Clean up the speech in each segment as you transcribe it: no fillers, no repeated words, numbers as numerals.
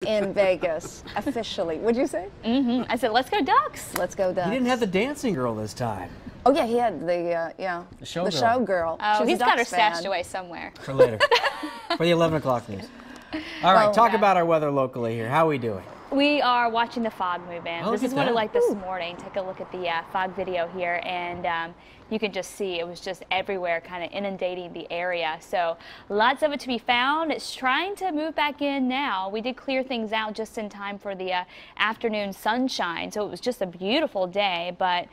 in Vegas, officially. What'd you say? I said, let's go Ducks. Let's go Ducks. He didn't have the dancing girl this time. Oh yeah, he had the The show girl. showgirl. Oh, he's got her fan. stashed away somewhere. For later. For the 11 o'clock news. All right, talk about our weather locally here. How are we doing? We are watching the fog move in. Oh, This look is at what it that. like this morning. Take a look at the fog video here, and you can just see it was just everywhere, kind of inundating the area. So lots of it to be found. It's trying to move back in now. We did clear things out just in time for the afternoon sunshine, so it was just a beautiful day, but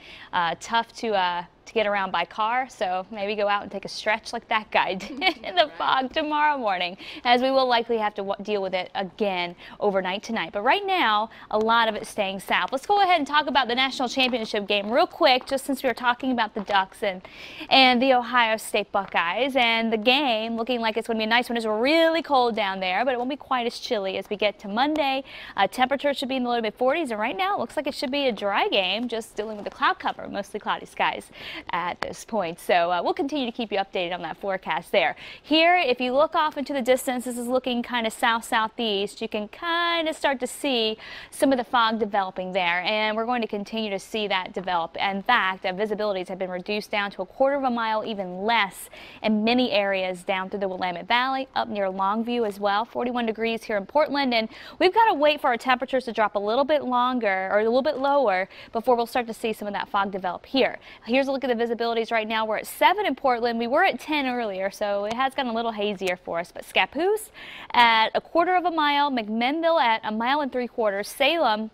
tough to get around by car, so maybe go out and take a stretch like that guy did in the fog tomorrow morning, as we will likely have to deal with it again overnight tonight. But right now, a lot of it staying south. Let's go ahead and talk about the national championship game real quick, just since we were talking about the Ducks and the Ohio State Buckeyes, and the game looking like it's going to be a nice one. It's really cold down there, but it won't be quite as chilly as we get to Monday. Temperatures should be in the low to mid 40s, and right now it looks like it should be a dry game, just dealing with the cloud cover, mostly cloudy skies at this point. So we'll continue to keep you updated on that forecast there. Here, if you look off into the distance, this is looking kind of south-southeast. You can kind of start to see some of the fog developing there, and we're going to continue to see that develop. In fact, visibilities have been reduced down to a quarter of a mile, even less, in many areas down through the Willamette Valley, up near Longview as well. 41 degrees here in Portland, and we've got to wait for our temperatures to drop a little bit longer or a little bit lower before we'll start to see some of that fog develop here. Here's a look at the visibility right now. We're at 7 in Portland. We were at 10 earlier, so it has gotten a little hazier for us. But Scappoose at a quarter of a mile, McMinnville at a mile and 3/4, Salem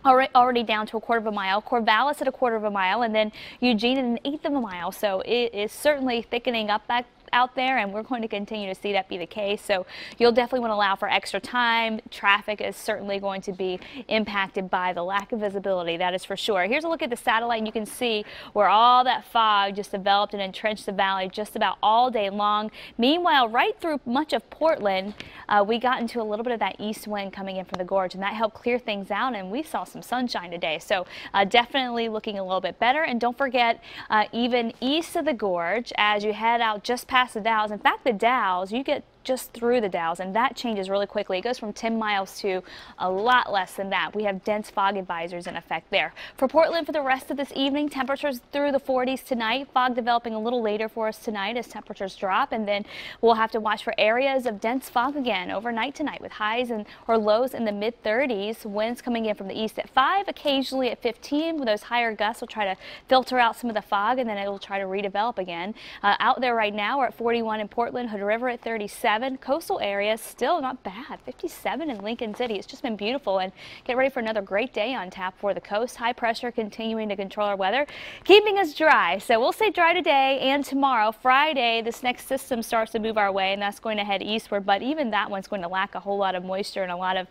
already down to a quarter of a mile, Corvallis at a quarter of a mile, and then Eugene at an eighth of a mile. So it is certainly thickening up back out there, and we're going to continue to see that be the case. So you'll definitely want to allow for extra time. Traffic is certainly going to be impacted by the lack of visibility, that is for sure. Here's a look at the satellite, and you can see where all that fog just developed and entrenched the valley just about all day long. Meanwhile, right through much of Portland, we got into a little bit of that east wind coming in from the gorge, and that helped clear things out, and we saw some sunshine today. So definitely looking a little bit better. And don't forget, even east of the gorge, as you head out just past the Dalles. In fact, the Dalles, you get just through the Dalles, and that changes really quickly. It goes from 10 miles to a lot less than that. We have dense fog advisories in effect there. For Portland, for the rest of this evening, temperatures through the 40s tonight. Fog developing a little later for us tonight as temperatures drop, and then we'll have to watch for areas of dense fog again overnight tonight with highs or lows in the mid 30s. Winds coming in from the east at 5, occasionally at 15. With those higher gusts, will try to filter out some of the fog, and then it will try to redevelop again. Out there right now, we're at 41 in Portland, Hood River at 37. Coastal areas still not bad, 57 in Lincoln City. It's just been beautiful, and get ready for another great day on tap for the coast. High pressure continuing to control our weather, keeping us dry. So we'll stay dry today and tomorrow. Friday, this next system starts to move our way, and that's going to head eastward, but even that one's going to lack a whole lot of moisture and a lot of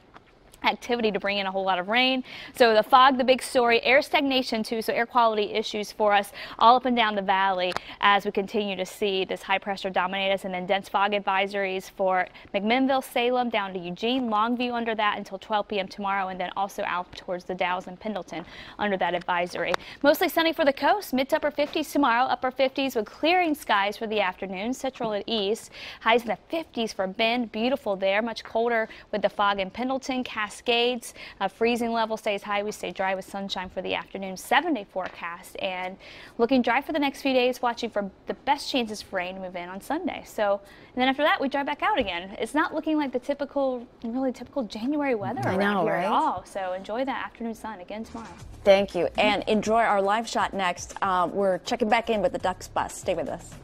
activity to bring in a whole lot of rain. So the fog, the big story, air stagnation too, so air quality issues for us all up and down the valley as we continue to see this high pressure dominate us, and then dense fog advisories for McMinnville, Salem, down to Eugene, Longview under that until 12 p.m. tomorrow, and then also out towards the Dalles and Pendleton under that advisory. Mostly sunny for the coast, mid to upper 50s tomorrow, upper 50s with clearing skies for the afternoon, central and east, highs in the 50s for Bend, beautiful there, much colder with the fog in Pendleton, Cascades. Freezing level stays high. We stay dry with sunshine for the afternoon. 7-day forecast, and looking dry for the next few days, watching for the best chances for rain to move in on Sunday. So, and then after that, we dry back out again. It's not looking like the really typical January weather around here at all. So enjoy that afternoon sun again tomorrow. Thank you, and enjoy our live shot next. We're checking back in with the Ducks bus. Stay with us.